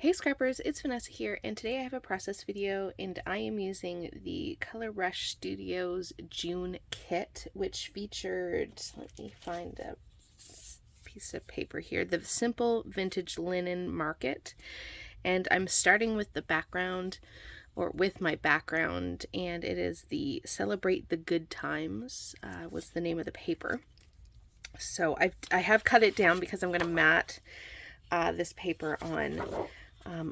Hey Scrappers, it's Vanessa here, and today I have a process video, and I am using the Color Rush Studios June kit, which featured, let me find a piece of paper here, the Simple Vintage Linen Market. And I'm starting with the background, or with my background, and it is the Celebrate the Good Times, was the name of the paper. So I have cut it down because I'm going to mat this paper on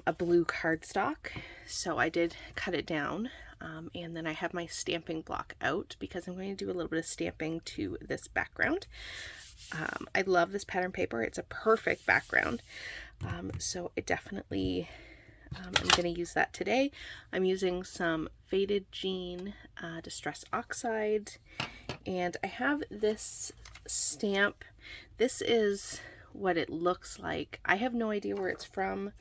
a blue cardstock. So I did cut it down, and then I have my stamping block out because I'm going to do a little bit of stamping to this background. I love this pattern paper. It's a perfect background. So I definitely I'm going to use that today. I'm using some Faded Jean Distress Oxide, and I have this stamp. This is what it looks like. I have no idea where it's from,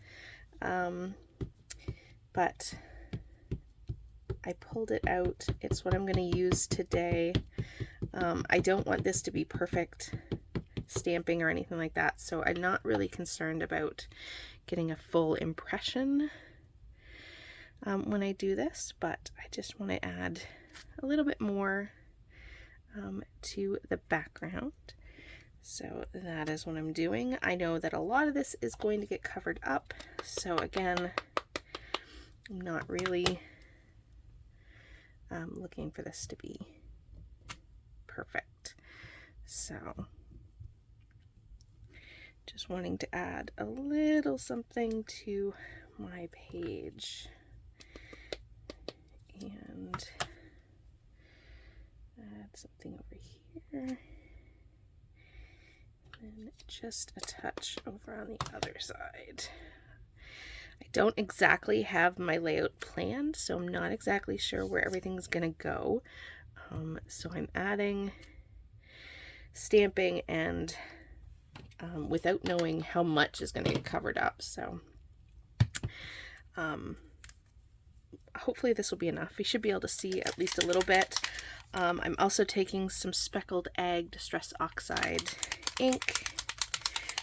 but I pulled it out. It's what I'm going to use today. I don't want this to be perfect stamping or anything like that, so I'm not really concerned about getting a full impression when I do this, but I just want to add a little bit more to the background. So that is what I'm doing. I know that a lot of this is going to get covered up, so again, I'm not really looking for this to be perfect. So just wanting to add a little something to my page, and add something over here, and just a touch over on the other side. I don't exactly have my layout planned, so I'm not exactly sure where everything's gonna go. So I'm adding stamping and without knowing how much is going to get covered up. So hopefully this will be enough. We should be able to see at least a little bit. I'm also taking some Speckled Egg Distress Oxide ink.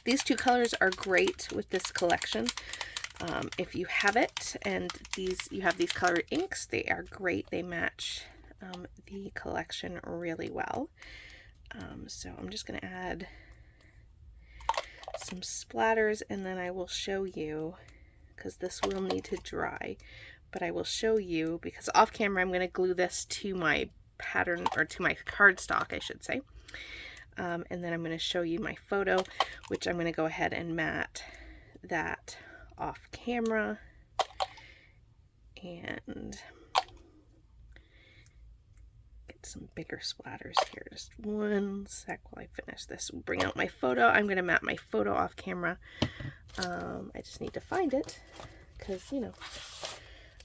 These two colors are great with this collection. If you have it and you have these colored inks, they are great. They match the collection really well. So I'm just going to add some splatters, and then I will show you, because this will need to dry, but I will show you, because off camera I'm going to glue this to my pattern, or to my cardstock I should say, and then I'm going to show you my photo, which I'm going to go ahead and mat that off camera. And get some bigger splatters here. Just one sec while I finish this. Bring out my photo. I'm going to mat my photo off camera. I just need to find it because, you know,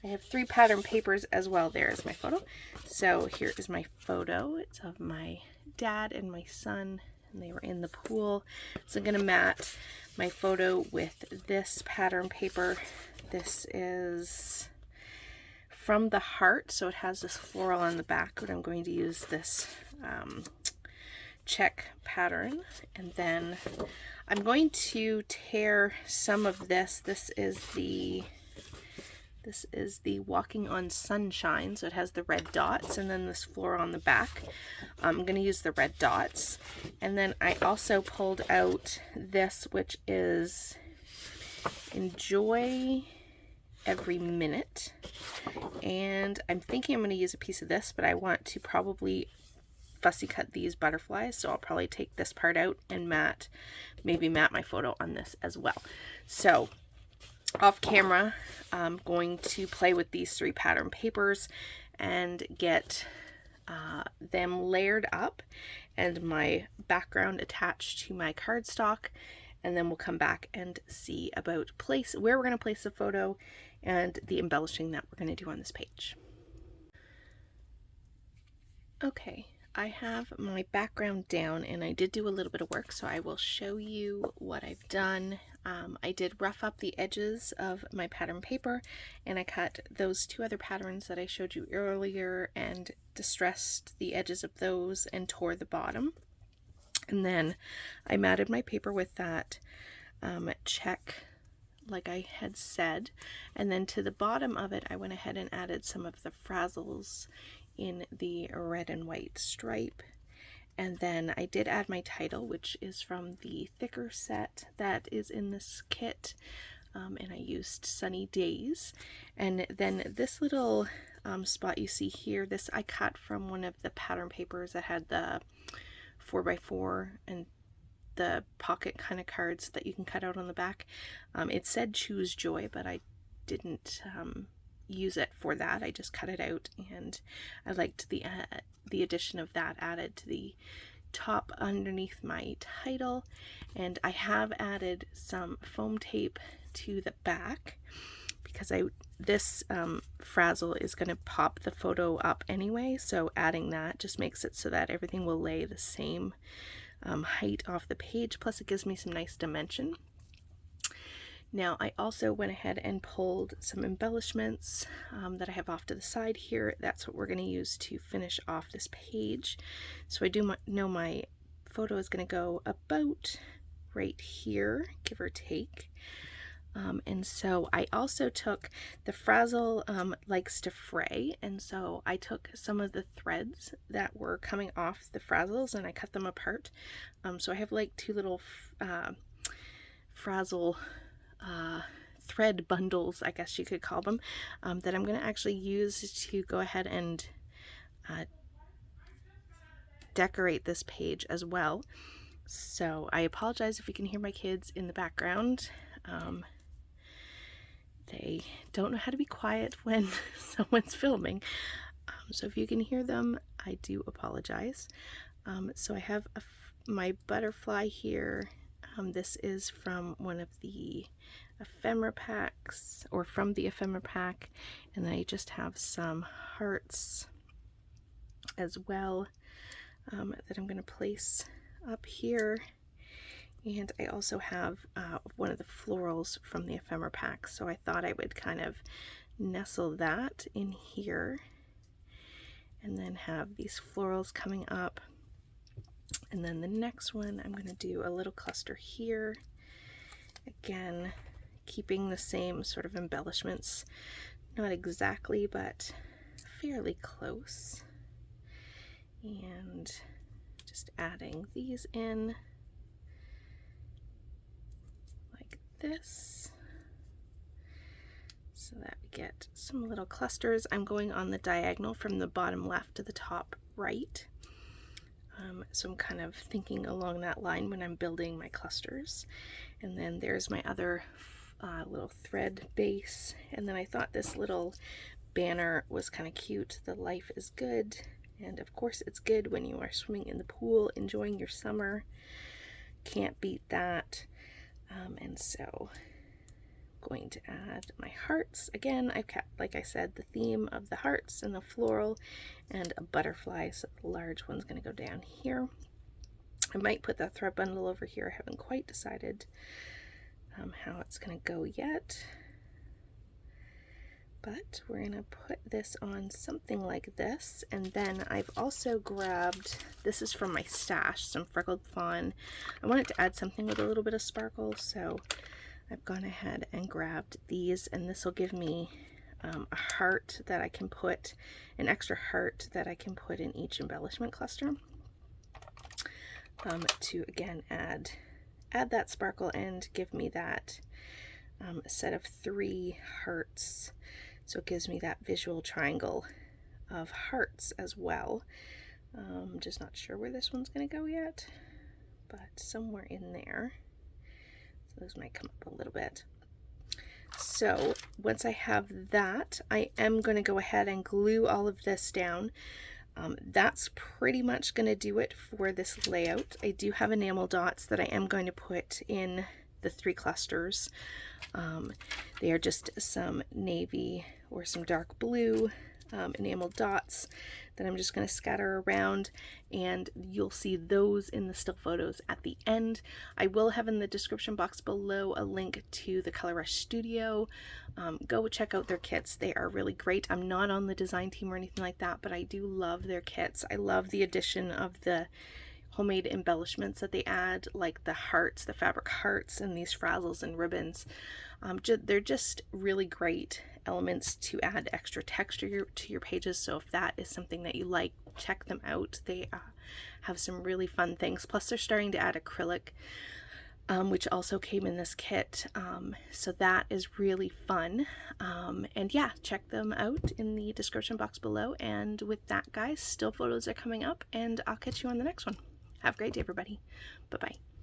I have 3 pattern papers as well. There is my photo. So here is my photo. It's of my dad and my son, and they were in the pool. So I'm going to mat my photo with this pattern paper. This is From the Heart, so it has this floral on the back, but I'm going to use this check pattern, and then I'm going to tear some of this. This is the Walking on Sunshine, so it has the red dots and then this floral on the back. I'm going to use the red dots, and then I also pulled out this, which is Enjoy Every Minute, and I'm thinking I'm going to use a piece of this, but I want to probably fussy cut these butterflies, so I'll probably take this part out and maybe mat my photo on this as well. So off camera, I'm going to play with these 3 pattern papers and get them layered up and my background attached to my cardstock, and then we'll come back and see about where we're going to place the photo and the embellishing that we're going to do on this page. Okay, I have my background down, and I did do a little bit of work, so I will show you what I've done. I did rough up the edges of my pattern paper, and I cut those 2 other patterns that I showed you earlier and distressed the edges of those and tore the bottom. And then I matted my paper with that check like I had said, and then to the bottom of it I went ahead and added some of the frazzles in the red and white stripe. And then I did add my title, which is from the thicker set that is in this kit, and I used Sunny Days. And then this little spot you see here, this I cut from one of the pattern papers that had the 4x4 and the pocket kind of cards that you can cut out on the back. It said Choose Joy, but I didn't use it for that. I just cut it out, and I liked the addition of that added to the top underneath my title. And I have added some foam tape to the back because this frazzle is going to pop the photo up anyway, so adding that just makes it so that everything will lay the same height off the page, plus it gives me some nice dimension. Now I also went ahead and pulled some embellishments that I have off to the side here. That's what we're going to use to finish off this page. So I do know my photo is going to go about right here, give or take. And so I also took the frazzle likes to fray, and so I took some of the threads that were coming off the frazzles and I cut them apart. So I have like two little frazzle thread bundles, I guess you could call them, that I'm going to actually use to go ahead and decorate this page as well. So I apologize if you can hear my kids in the background. They don't know how to be quiet when someone's filming, so if you can hear them, I do apologize. So I have my butterfly here. This is from one of the ephemera packs, or from the ephemera pack, and then I just have some hearts as well that I'm going to place up here. And I also have one of the florals from the ephemera pack, so I thought I would kind of nestle that in here and then have these florals coming up. And then the next one, I'm going to do a little cluster here, again keeping the same sort of embellishments, not exactly but fairly close, and just adding these in like this so that we get some little clusters. I'm going on the diagonal from the bottom left to the top right. So I'm kind of thinking along that line when I'm building my clusters. And then there's my other little thread base. And then I thought this little banner was kind of cute. The life is good. And of course it's good when you are swimming in the pool, enjoying your summer. Can't beat that. And so I'm going to add my hearts. Again, I've kept, like I said, the theme of the hearts and the floral and a butterfly, so the large one's going to go down here. I might put that thread bundle over here. I haven't quite decided how it's going to go yet, but we're going to put this on something like this. And then I've also grabbed, this is from my stash, some freckled fawn. I wanted to add something with a little bit of sparkle, so I've gone ahead and grabbed these, and this will give me a heart that I can put, an extra heart that I can put in each embellishment cluster to again add that sparkle and give me that set of 3 hearts. So it gives me that visual triangle of hearts as well. Just not sure where this one's going to go yet, but somewhere in there. So those might come up a little bit. So once I have that, I am going to go ahead and glue all of this down. That's pretty much going to do it for this layout. I do have enamel dots that I am going to put in the 3 clusters. They are just some navy or some dark blue enamel dots that I'm just going to scatter around, and you'll see those in the still photos at the end. I will have in the description box below a link to the Color Rush Studio. Go check out their kits. They are really great. I'm not on the design team or anything like that, but I do love their kits. I love the addition of the homemade embellishments that they add, like the hearts, the fabric hearts, and these frazzles and ribbons. They're just really great elements to add extra texture to your pages. So if that is something that you like, check them out. They have some really fun things. Plus they're starting to add acrylic, which also came in this kit. So that is really fun. And yeah, check them out in the description box below. And with that, guys, still photos are coming up, and I'll catch you on the next one. Have a great day, everybody. Bye-bye.